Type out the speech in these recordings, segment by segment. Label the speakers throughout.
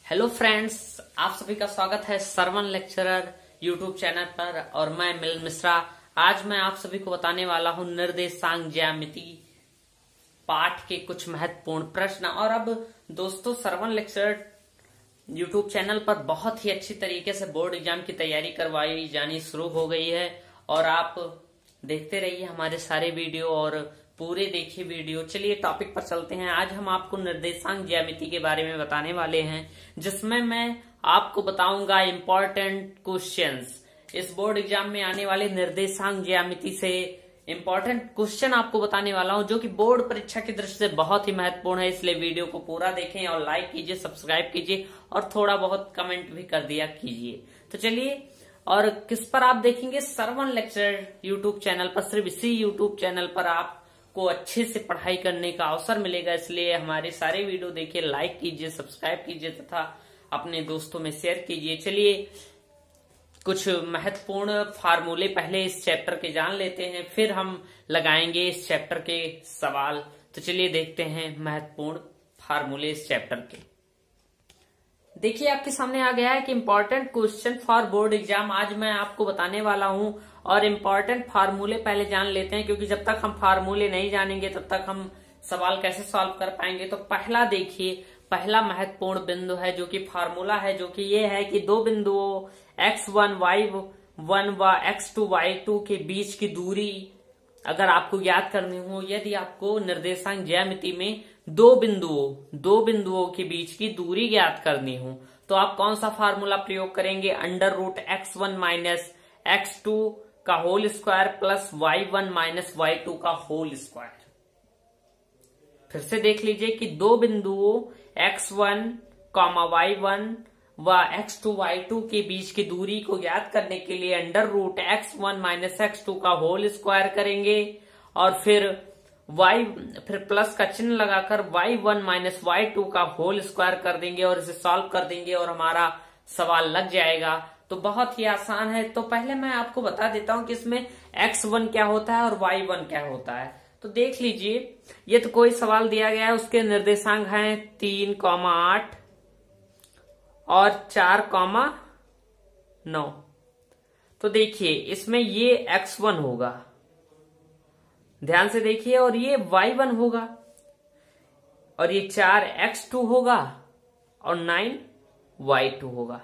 Speaker 1: Hello friends, आप सभी का स्वागत है सरवन लेक्चरर यूट्यूब चैनल पर। और मैं मिलन मिश्रा। आज मैं आप सभी को बताने वाला हूं निर्देशांक ज्यामिति पाठ के कुछ महत्वपूर्ण प्रश्न। और अब दोस्तों, सरवन लेक्चरर यूट्यूब चैनल पर बहुत ही अच्छी तरीके से बोर्ड एग्जाम की तैयारी करवाई जानी शुरू हो गई है। और आप देखते रहिए हमारे सारे वीडियो और पूरे देखिए वीडियो। चलिए टॉपिक पर चलते हैं। आज हम आपको निर्देशांक ज्यामिति के बारे में बताने वाले हैं, जिसमें मैं आपको बताऊंगा इम्पोर्टेंट क्वेश्चंस। इस बोर्ड एग्जाम में आने वाले निर्देशांक ज्यामिति से इम्पोर्टेंट क्वेश्चन आपको बताने वाला हूं, जो कि बोर्ड परीक्षा की दृष्टि से बहुत ही महत्वपूर्ण है। इसलिए वीडियो को पूरा देखें और लाइक कीजिए, सब्सक्राइब कीजिए और थोड़ा बहुत कमेंट भी कर दिया कीजिए। तो चलिए, और किस पर आप देखेंगे? सरवन लेक्चरर यूट्यूब चैनल पर। सिर्फ इसी यूट्यूब चैनल पर आपको अच्छे से पढ़ाई करने का अवसर मिलेगा। इसलिए हमारे सारे वीडियो देखिए, लाइक कीजिए, सब्सक्राइब कीजिए तथा अपने दोस्तों में शेयर कीजिए। चलिए, कुछ महत्वपूर्ण फार्मूले पहले इस चैप्टर के जान लेते हैं, फिर हम लगाएंगे इस चैप्टर के सवाल। तो चलिए देखते हैं महत्वपूर्ण फार्मूले इस चैप्टर के। देखिए, आपके सामने आ गया है कि important question for board exam. आज मैं आपको बताने वाला हूं और इम्पोर्टेंट फार्मूले पहले जान लेते हैं, क्योंकि जब तक हम फार्मूले नहीं जानेंगे तब तक हम सवाल कैसे सॉल्व कर पाएंगे। तो पहला देखिए, पहला महत्वपूर्ण बिंदु है जो कि फार्मूला है, जो कि ये है कि दो बिंदुओं x1 y1 व x2 y2 के बीच की दूरी अगर आपको ज्ञात करनी हो, यदि आपको निर्देशांक ज्यामिति में दो बिंदुओं के बीच की दूरी ज्ञात करनी हो, तो आप कौन सा फार्मूला प्रयोग करेंगे? Under root x1 minus x2 का whole square plus y1 minus y2 का होल स्क्वायर। फिर से देख लीजिए कि दो बिंदुओं x1, y1 व x2, y2 के बीच की दूरी को ज्ञात करने के लिए under root x1 minus x2 का होल स्क्वायर करेंगे और फिर प्लस का चिन्ह लगाकर y1 माइनस y2 का होल स्क्वायर कर देंगे और इसे सॉल्व कर देंगे और हमारा सवाल लग जाएगा। तो बहुत ही आसान है। तो पहले मैं आपको बता देता हूं कि इसमें x1 क्या होता है और y1 क्या होता है। तो देख लीजिए, ये तो कोई सवाल दिया गया है, उसके निर्देशांक हैं 3, 8 और 4, 9। तो देखिए, इसमें ये x1 होगा, ध्यान से देखिए, और ये y1 होगा, और ये 4x2 होगा और 9y2 होगा।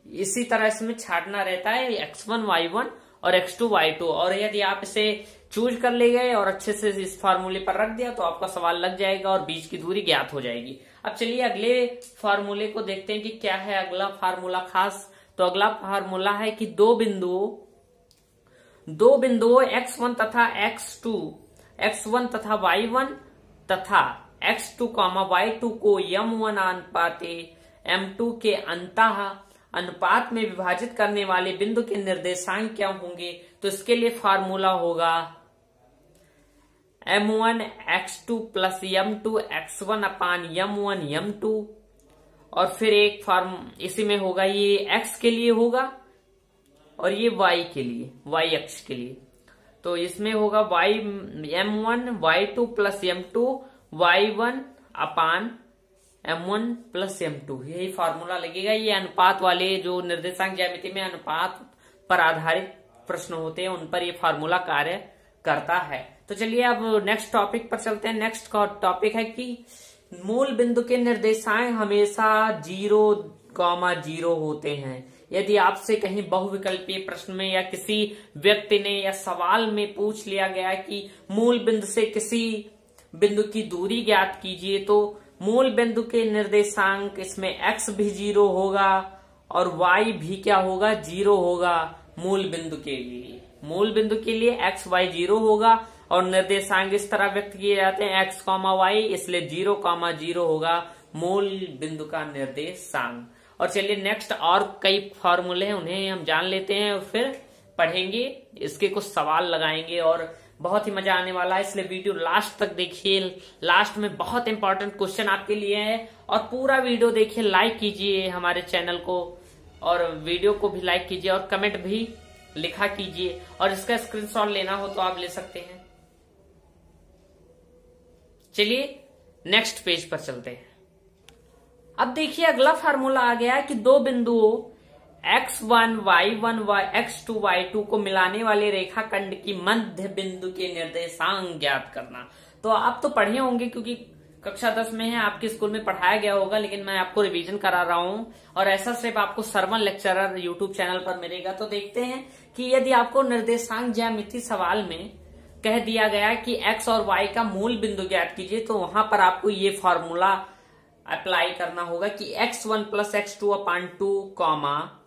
Speaker 1: इसी तरह इसमें छाटना रहता है x1 y1 और x2 y2। और यदि आप इसे चूज कर ले गए और अच्छे से इस फार्मूले पर रख दिया तो आपका सवाल लग जाएगा और बीच की दूरी ज्ञात हो जाएगी। अब चलिए अगले फार्मूले को देखते हैं कि क्या है अगला फार्मूला खास। तो अगला फार्मूला है कि दो बिंदुओं x1 तथा x2, x1 तथा y1 तथा x2, y2 को m1 अनुपाते m2 के अनुपात में विभाजित करने वाले बिंदु के निर्देशांक क्या होंगे? तो इसके लिए फार्मूला होगा m1 x2 plus m2 x1 अपान m1 m2। और फिर एक इसी में होगा, ये x के लिए होगा और ये y के लिए, y अक्ष के लिए। तो इसमें होगा m1 y2 plus m2 y1 अपान m1 प्लस m2। यही फार्मूला लगेगा। ये अनुपात वाले जो निर्देशांक ज्यामिति में अनुपात पर आधारित प्रश्न होते हैं, उन पर ये फार्मूला कार्य करता है। तो चलिए अब नेक्स्ट टॉपिक पर चलते हैं। नेक्स्ट टॉपिक है कि मूल बिंदु के निर्देशांक हमेशा 0, 0 होते हैं। यदि आपसे कहीं बहुविकल्पीय प्रश्न में या किसी व्यक्ति ने या सवाल में पूछ लिया गया कि मूल बिंदु से किसी बिंदु की दूरी ज्ञात कीजिए, तो मूल बिंदु के निर्देशांक इसमें x भी 0 होगा और y भी क्या होगा? 0 होगा। मूल बिंदु के लिए x, y 0 होगा और निर्देशांक इस तरह व्यक्त किए जाते हैं x, y, इसलिए 0, 0 होगा मूल बिंदु का निर्देशांक। और चलिए नेक्स्ट और कई फॉर्मूले हैं, उन्हें हम जान लेते हैं और फिर पढ़ेंगे, इसके कुछ सवाल लगाएंगे और बहुत ही मजा आने वाला है। इसलिए वीडियो लास्ट तक देखिए। लास्ट में बहुत इंपॉर्टेंट क्वेश्चन आपके लिए है और पूरा वीडियो देखिए, लाइक कीजिए हमारे चैनल को और वीडियो को भी लाइक कीजिए और कमेंट भी लिखा कीजिए। और इसका स्क्रीनशॉट लेना हो तो आप ले सकते हैं। चलिए नेक्स्ट पेज पर चलते हैं। अब देखिए अगला फार्मूला आ गया कि दो बिंदुओं x1 y1 x2 y2 को मिलाने वाले रेखाखंड की मध्य बिंदु के निर्देशांक ज्ञात करना। तो आप तो पढ़े होंगे क्योंकि कक्षा 10 में है, आपके स्कूल में पढ़ाया गया होगा, लेकिन मैं आपको रिवीजन करा रहा हूं और ऐसा सिर्फ आपको सरवन लेक्चरर यूट्यूब चैनल पर मिलेगा। तो देखते हैं कि यदि आपको निर्देशांक ज्यामिति सवाल में कह दिया गया कि x और y का मूल बिंदु ज्ञात कीजिए, तो वहां पर आपको ये फॉर्मूला अप्लाई करना होगा कि x1 प्लस x2 अपान 2 कॉमा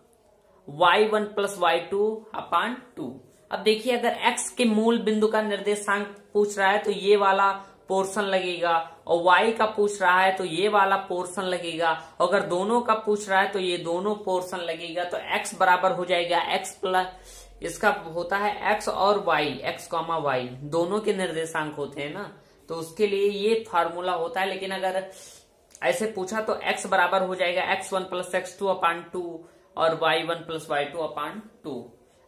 Speaker 1: y1 प्लस y2 अपान 2। अब देखिए अगर x के मूल बिंदु का निर्देशांक पूछ रहा है तो ये वाला पोर्शन लगेगा, और y का पूछ रहा है तो ये वाला पोर्शन लगेगा, और अगर दोनों का पूछ रहा है तो ये दोनों पोर्शन लगेगा। तो x बराबर हो जाएगा x प्लस, इसका होता है x और y, x कॉमा y दोनों के निर्देशांक होते हैं ना, तो उसके लिए ये फार्मूला होता है। लेकिन अगर ऐसे पूछा तो x बराबर हो जाएगा x1 प्लस x2 अपान 2 और y1 प्लस y2 अपान 2।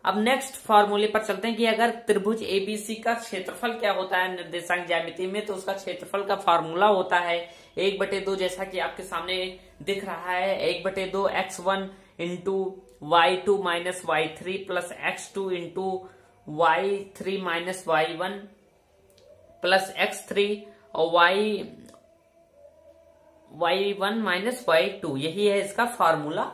Speaker 1: अब नेक्स्ट फार्मूले पर चलते हैं कि अगर त्रिभुज एबीसी का क्षेत्रफल क्या होता है निर्देशांक ज्यामिति में, तो उसका क्षेत्रफल का फार्मूला होता है 1/2, जैसा कि आपके सामने दिख रहा है, 1/2 x1 into y2 minus y3 plus x2 into y3 minus y1 plus x3 और y1 माइनस y2, यही है इसका फार्मूला।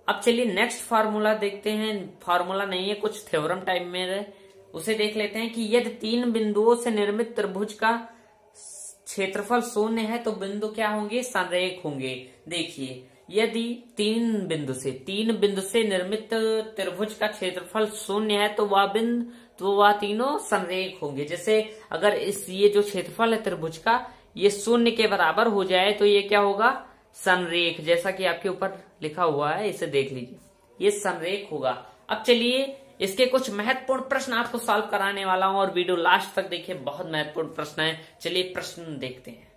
Speaker 1: अब चलिए नेक्स्ट फार्मूला देखते हैं। फार्मूला नहीं है, कुछ थ्योरम टाइप में है, उसे देख लेते हैं कि यदि 3 बिंदुओं से निर्मित त्रिभुज का क्षेत्रफल 0 है तो बिंदु क्या होंगे, संरेख होंगे। देखिए यदि 3 बिंदु से निर्मित त्रिभुज का क्षेत्रफल 0 है तो वह तीनों संरेख होंगे। जैसे अगर ये जो क्षेत्रफल है त्रिभुज का ये 0 के बराबर हो जाए तो ये क्या होगा, संरेख, जैसा कि आपके ऊपर लिखा हुआ है, इसे देख लीजिए, ये संरेख होगा। अब चलिए इसके कुछ महत्वपूर्ण प्रश्न आपको सॉल्व कराने वाला हूं और वीडियो लास्ट तक देखिए, बहुत महत्वपूर्ण प्रश्न है। चलिए प्रश्न देखते हैं।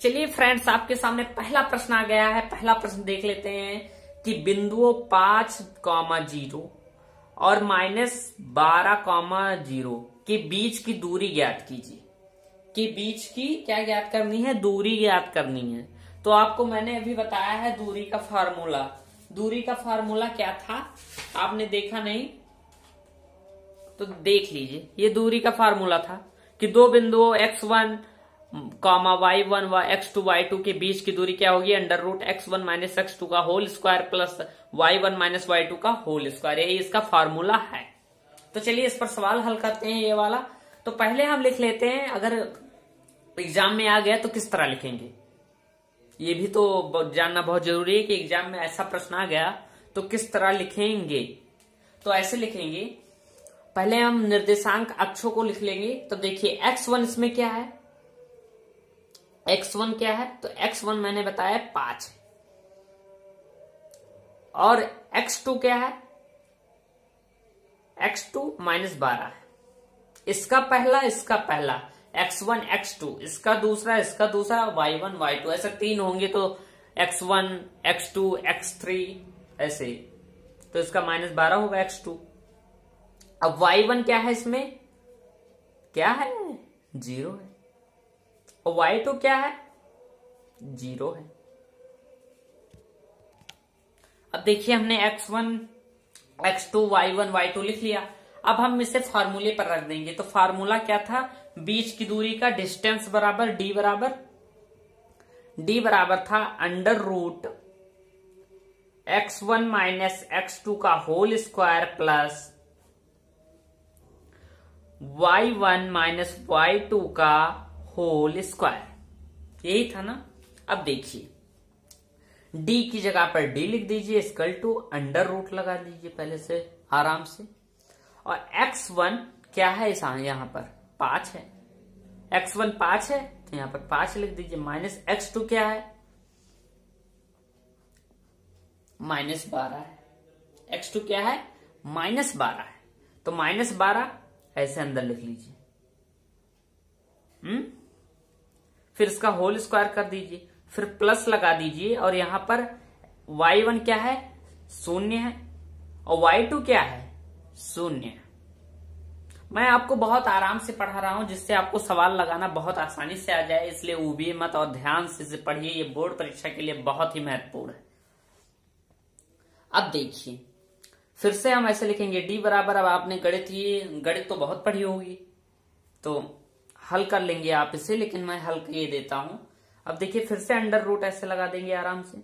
Speaker 1: चलिए फ्रेंड्स, आपके सामने पहला प्रश्न आ गया है। पहला प्रश्न देख लेते हैं कि बिंदुओं 5,0 और -12,0 के बीच की दूरी ज्ञात कीजिए। कि बीच की क्या ज्ञात करनी है, दूरी ज्ञात करनी है। तो आपको मैंने अभी बताया है दूरी का फार्मूला। दूरी का फार्मूला क्या था, आपने देखा नहीं तो देख लीजिए। ये दूरी का फार्मूला था कि दो बिंदुओं x1 y1 व x2 y2 के बीच की दूरी क्या होगी, √x1 माइनस x2 का whole square plus y1 minus y2 का होल स्क्वायर, यही इसका फार्मूला है। तो चलिए इस पर सवाल हल करते हैं ये वाला। तो पहले हम लिख लेते हैं, अगर एग्जाम में आ गया तो किस तरह लिखेंगे, ये भी तो जानना बहुत जरूरी है कि एग्जाम में ऐसा प्रश्न आ गया तो किस तरह लिखेंगे। तो ऐसे लिखेंगे, पहले हम निर्देशांक अक्षों को लिख लेंगे। तो देखिए x1 इसमें क्या है, x1 क्या है, तो x1 मैंने बताया 5 है, और x2 क्या है, x2 -12 है। इसका पहला x1 x2, इसका दूसरा y1 y2, ऐसे 3 होंगे तो x1 x2 x3 ऐसे, तो इसका -12 होगा x2। अब y1 क्या है, इसमें क्या है, 0 है, और y2 क्या है, 0 है। अब देखिए हमने x1 x2 y1 y2 लिख लिया। अब हम इसे फार्मूले पर रख देंगे। तो फार्मूला क्या था, बीच की दूरी का डिस्टेंस बराबर d बराबर था √x1 माइनस x2 का whole square plus y1 minus y2 का होल स्क्वायर, यही था ना। अब देखिए d की जगह पर d लिख दीजिए, इक्वल टू √ लगा दीजिए पहले से आराम से। और x1 क्या है, यहां पर 5 है, x1 5 है तो यहां पर 5 लिख दीजिए, माइनस x2 क्या है, -12 है, x2 क्या है, -12 है, तो -12 ऐसे अंदर लिख लीजिए। फिर इसका होल स्क्वायर कर दीजिए, फिर प्लस लगा दीजिए, और यहां पर y1 क्या है, 0 है, और y2 क्या है, 0 है। मैं आपको बहुत आराम से पढ़ा रहा हूं जिससे आपको सवाल लगाना बहुत आसानी से आ जाए, इसलिए उबिए मत और ध्यान से इसे पढ़िए। ये बोर्ड परीक्षा के लिए बहुत ही महत्वपूर्ण है। अब देखिए फिर से हम ऐसे लिखेंगे डी बराबर, अब आपने गणित तो बहुत पढ़ी होगी तो हल कर लेंगे आप इसे, लेकिन मैं हल किए देता हूं। अब देखिए फिर से अंडर रूट ऐसे लगा देंगे आराम से,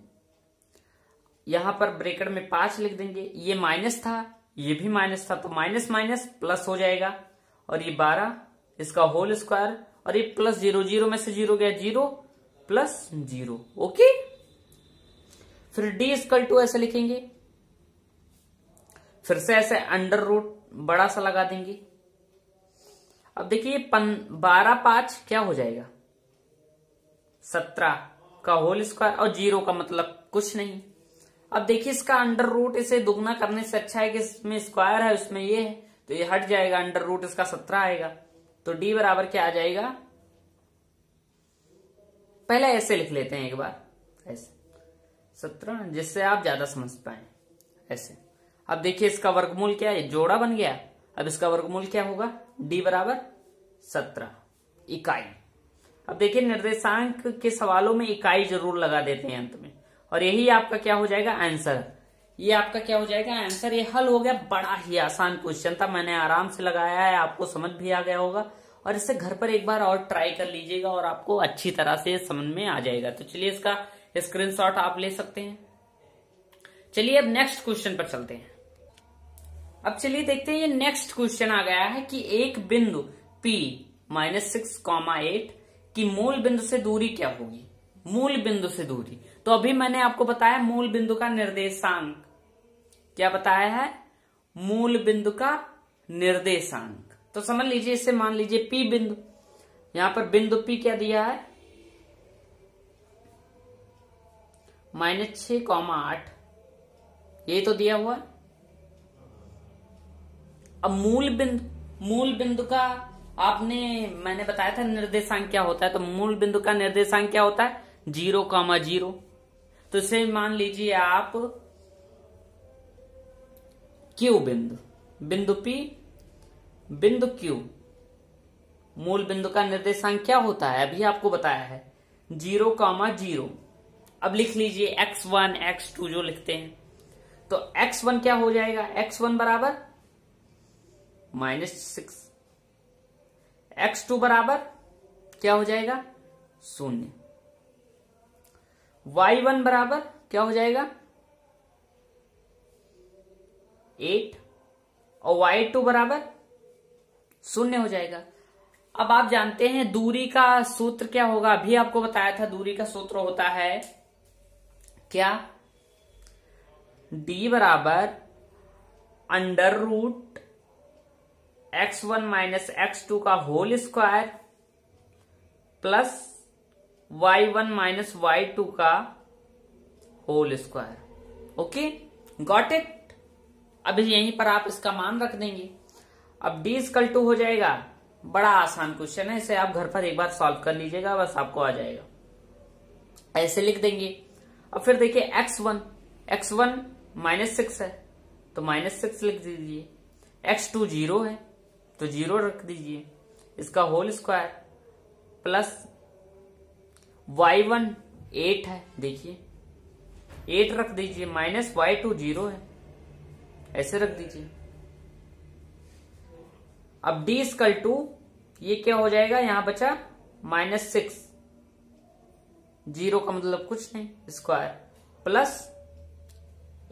Speaker 1: यहां पर ब्रैकेट में 5 लिख देंगे। ये माइनस था, ये भी माइनस था, तो माइनस माइनस प्लस हो जाएगा, और ये 12 इसका होल स्क्वायर, और ये प्लस 0, 0 में से 0 गया 0 प्लस 0। ओके, फिर डी इक्वल टू ऐसे लिखेंगे, फिर से ऐसे अंडर रूट बड़ा सा लगा देंगे। अब देखिए 12 5 क्या हो जाएगा 17 का होल स्क्वायर, और 0 का मतलब कुछ नहीं। अब देखिए इसका अंडर रूट इसे दुगना करने से अच्छा है कि इसमें स्क्वायर है उसमें ये है, तो ये हट जाएगा, अंडर रूट इसका 17 आएगा। तो डी बराबर क्या आ जाएगा, पहले ऐसे लिख लेते हैं एक बार, ऐसे 17, जिससे आप ज्यादा समझ पाए ऐसे। अब देखिए इसका वर्गमूल क्या है, जोड़ा बन गया। अब इसका वर्गमूल क्या होगा, डी बराबर 17 इकाई। अब देखिए निर्देशांक के सवालों में इकाई जरूर लगा देते हैं अंत में, और यही आपका क्या हो जाएगा आंसर। ये आपका क्या हो जाएगा आंसर। ये हल हो गया, बड़ा ही आसान क्वेश्चन था, मैंने आराम से लगाया है, आपको समझ भी आ गया होगा, और इसे घर पर एक बार और ट्राई कर लीजिएगा और आपको अच्छी तरह से समझ में आ जाएगा। तो चलिए इसका स्क्रीनशॉट आप ले सकते हैं। चलिए अब नेक्स्ट क्वेश्चन पर चलते हैं। अब चलिए देखते हैं, ये नेक्स्ट क्वेश्चन आ गया है कि एक बिंदु P -6,8 की मूल बिंदु से दूरी क्या होगी। मूल बिंदु से दूरी, तो अभी मैंने आपको बताया मूल बिंदु का निर्देशांक, क्या बताया है, मूल बिंदु का निर्देशांक। तो समझ लीजिए, इसे मान लीजिए P बिंदु, यहां पर बिंदु P क्या दिया है -6,8, ये तो दिया हुआ है। अब मूल बिंदु का मैंने बताया था निर्देशांक क्या होता है, तो मूल बिंदु का निर्देशांक क्या होता है 0,0। तो इसे मान लीजिए आप Q बिंदु P बिंदु Q, मूल बिंदु का निर्देशांक क्या होता है अभी आपको बताया है 0,0। अब लिख लीजिए x1 x2 जो लिखते हैं, तो x1 क्या हो जाएगा, x1 बराबर -6, x2 बराबर क्या हो जाएगा 0, y1 बराबर क्या हो जाएगा 8, और y2 बराबर 0 हो जाएगा। अब आप जानते हैं दूरी का सूत्र क्या होगा, अभी आपको बताया था दूरी का सूत्र होता है क्या, d बराबर under root x1 minus x2 का whole square plus y1 minus y2 का whole square. Okay, got it. अभी यहीं पर आप इसका मान रख देंगे। अब d इक्वल टू हो जाएगा, बड़ा आसान क्वेश्चन है, इसे आप घर पर एक बार सॉल्व कर लीजिएगा, बस आपको आ जाएगा। ऐसे लिख देंगे। अब फिर देखिए x1 -6 है तो -6 लिख दीजिए, x2 0 है तो 0 रख दीजिए, इसका होल स्क्वायर प्लस y1 8 है, देखिए 8 रख दीजिए, माइनस y2 0 है, ऐसे रख दीजिए। अब d इक्वल टू ये क्या हो जाएगा, यहां बचा -6, 0 का मतलब कुछ नहीं, स्क्वायर प्लस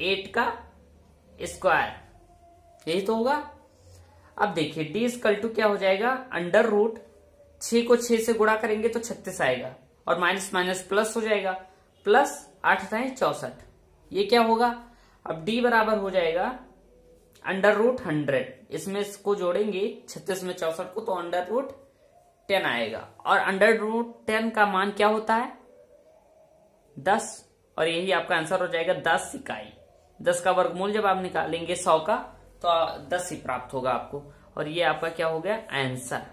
Speaker 1: 8 का स्क्वायर, यही तो होगा। अब देखिए d इक्वल टू क्या हो जाएगा, अंडर रूट 6 को 6 से गुणा करेंगे तो 36 आएगा, और माइनस माइनस प्लस हो जाएगा, प्लस 8 64, ये क्या होगा। अब d बराबर हो जाएगा अंडर रूट 100, इसमें इसको जोड़ेंगे 36 में 64 को, तो अंडर रूट 10 आएगा, और अंडर रूट 10 का मान क्या होता है 10, और यही आपका आंसर हो जाएगा 10 इकाई। 10 का वर्गमूल जब आप निकालेंगे 100 का तो 10 ही प्राप्त होगा आपको, और ये आपका क्या हो गया आंसर।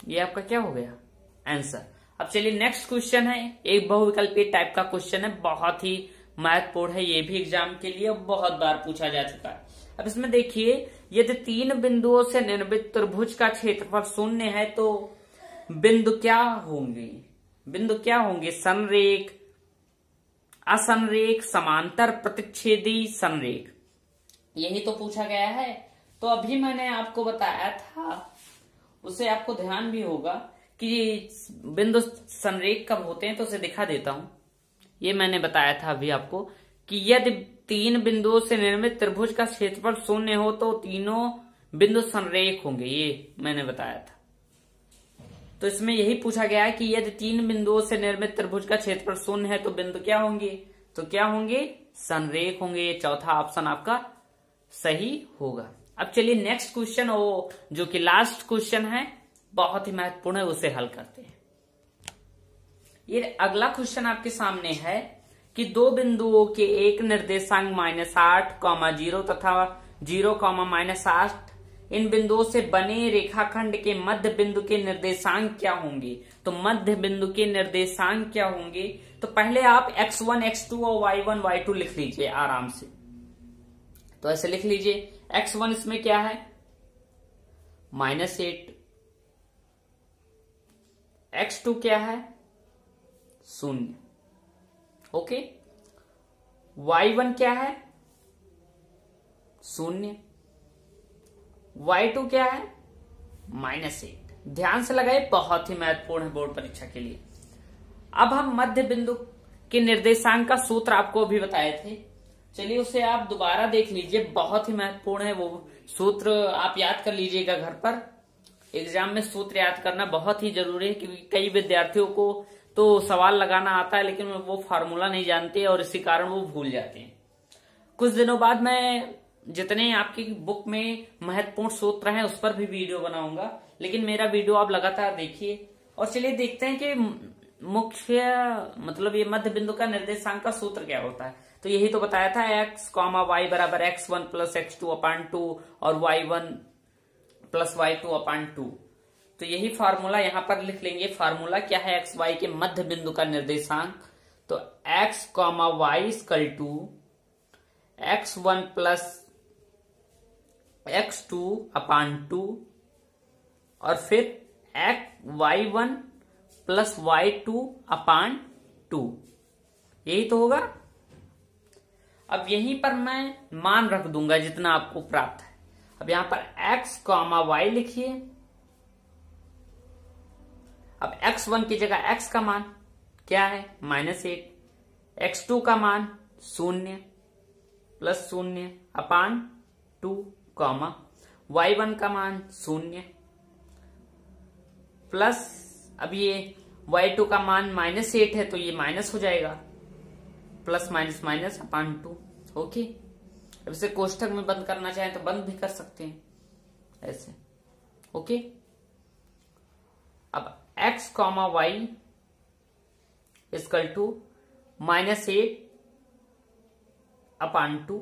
Speaker 1: ये आपका क्या हो गया आंसर। अब चलिए नेक्स्ट क्वेश्चन है, एक बहुविकल्पीय टाइप का क्वेश्चन है, बहुत ही महत्वपूर्ण है, ये भी एग्जाम के लिए बहुत बार पूछा जा चुका है। अब इसमें देखिए, यदि 3 बिंदुओं से निर्मित त्रिभुज का क्षेत्रफल 0 है तो बिंदु क्या होंगे? बिंदु क्या होंगे? संरेख, असंरेख, समांतर, प्रतिच्छेदी, संरेख, यही तो पूछा गया है। तो अभी मैंने आपको बताया था, उसे आपको ध्यान भी होगा कि बिंदु संरेख कब होते हैं, तो उसे दिखा देता हूं। ये मैंने बताया था अभी आपको कि यदि 3 बिंदुओं से निर्मित त्रिभुज का क्षेत्रफल 0 हो तो तीनों बिंदु संरेख होंगे, ये मैंने बताया था। तो इसमें यही पूछा गया है कि यदि 3 बिंदुओं से निर्मित त्रिभुज का क्षेत्रफल 0 है तो बिंदु क्या होंगे? तो क्या होंगे? संरेख होंगे। ये चौथा ऑप्शन आपका सही होगा। अब चलिए नेक्स्ट क्वेश्चन, वो जो कि लास्ट क्वेश्चन है, बहुत ही महत्वपूर्ण है, उसे हल करते हैं। ये अगला क्वेश्चन आपके सामने है कि 2 बिंदुओं के एक निर्देशांक -8, 0 तथा 0, -8 इन बिंदुओं से बने रेखाखंड के मध्य बिंदु के निर्देशांक क्या होंगे? तो मध्य बिंदु के निर्देशांक क्या होंगे? तो पहले आप x1, x2 और y1, y2 लिख लीजिए आराम से। तो ऐसे लिख लीजिए, x1 इसमें क्या है? -8, x2 क्या है? 0, ओके। y1 क्या है? 0, y2 क्या है? -8। ध्यान से लगाए, बहुत ही महत्वपूर्ण है बोर्ड परीक्षा के लिए। अब हम मध्य बिंदु के निर्देशांक का सूत्र आपको अभी बताए थे, चलिए उसे आप दोबारा देख लीजिए, बहुत ही महत्वपूर्ण है वो सूत्र, आप याद कर लीजिएगा घर पर। एग्जाम में सूत्र याद करना बहुत ही जरूरी है, क्योंकि कई विद्यार्थियों को तो सवाल लगाना आता है लेकिन वो फार्मूला नहीं जानते और इसी कारण वो भूल जाते हैं। कुछ दिनों बाद मैं जितने आपकी बुक में महत्वपूर्ण सूत्र हैं उस पर भी वीडियो बनाऊंगा, लेकिन मेरा वीडियो आप लगातार देखिए। और चलिए देखते हैं कि मुख्य मतलब ये मध्य बिंदु का निर्देशांक का सूत्र क्या होता है। तो यही तो बताया था, x, y बराबर x1 प्लस x2/2 और y1 प्लस y2/2। तो यही फार्मूला यहां पर लिख लेंगे। फार्मूला क्या है एक्स वाई के मध्य बिंदु का निर्देशांक? तो x, y equal to x1 plus x2/2 और फिर y1 प्लस y2/2, यही तो होगा। अब यहीं पर मैं मान रख दूंगा जितना आपको प्राप्त है। अब यहां पर x, y लिखिए। अब x1 की जगह x का मान क्या है? -8, x2 का मान 0 प्लस 0/2, y1 का मान 0 प्लस, अब ये y2 का मान -8 है तो ये माइनस हो जाएगा, प्लस -/2, ओके। अब इसे कोष्ठक में बंद करना चाहें तो बंद भी कर सकते हैं ऐसे, ओके। अब x, y इक्वल टू -8/2,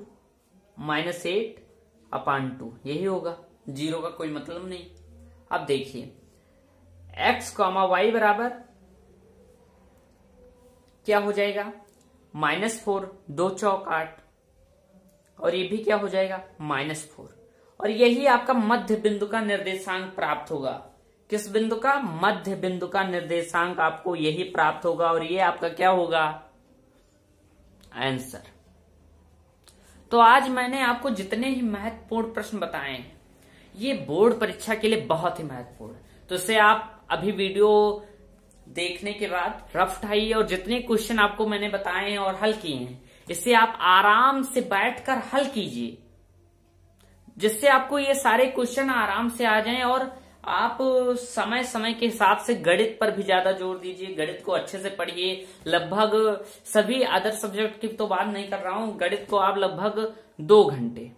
Speaker 1: -8/2, यही होगा, 0 का कोई मतलब नहीं। अब देखिए x, y बराबर क्या हो जाएगा? -4, 2 चौक 8, और ये भी क्या हो जाएगा? -4। और यही आपका मध्य बिंदु का निर्देशांक प्राप्त होगा। किस बिंदु का? मध्य बिंदु का निर्देशांक आपको यही प्राप्त होगा, और ये आपका क्या होगा? आंसर। तो आज मैंने आपको जितने ही महत्वपूर्ण प्रश्न बताए हैं, ये बोर्ड परीक्षा के लिए बहुत ही महत्वपूर्ण है। तो इसे आप अभी वीडियो देखने के बाद रफ उठाइए और जितने क्वेश्चन आपको मैंने बताए हैं और हल किए हैं, इसे आप आराम से बैठकर हल कीजिए, जिससे आपको ये सारे क्वेश्चन आराम से आ जाएं। और आप समय समय के हिसाब से गणित पर भी ज्यादा जोर दीजिए, गणित को अच्छे से पढ़िए। लगभग सभी अदर सब्जेक्ट की तो बात नहीं कर रहा हूं, गणित को आप लगभग 2 घंटे,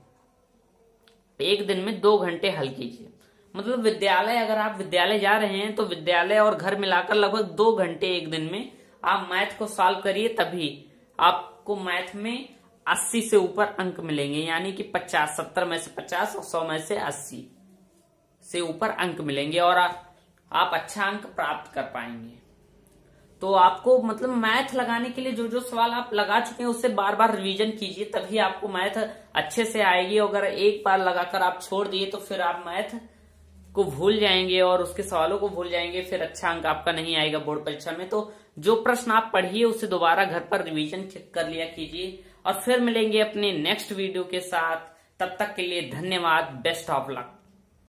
Speaker 1: एक दिन में 2 घंटे हल कीजिए। मतलब विद्यालय, अगर आप विद्यालय जा रहे हैं तो विद्यालय और घर मिलाकर लगभग 2 घंटे एक दिन में आप मैथ को सॉल्व करिए, तभी आपको मैथ में 80 से ऊपर अंक मिलेंगे। यानी कि 50, 70 में से 50 और 100 में से 80 से ऊपर अंक मिलेंगे और आप अच्छा अंक प्राप्त कर पाएंगे। तो आपको मतलब मैथ लगाने के लिए जो जो सवाल आप लगा चुके हैं उससे बार बार रिवीजन कीजिए, तभी आपको मैथ अच्छे से आएगी। अगर एक बार लगाकर आप छोड़ दिए तो फिर आप मैथ को भूल जाएंगे और उसके सवालों को भूल जाएंगे, फिर अच्छा अंक आपका नहीं आएगा बोर्ड परीक्षा में। तो जो प्रश्न आप पढ़िए उसे दोबारा घर पर रिवीजन कर लिया कीजिए, और फिर मिलेंगे अपने नेक्स्ट वीडियो के साथ। तब तक के लिए धन्यवाद। Best of luck.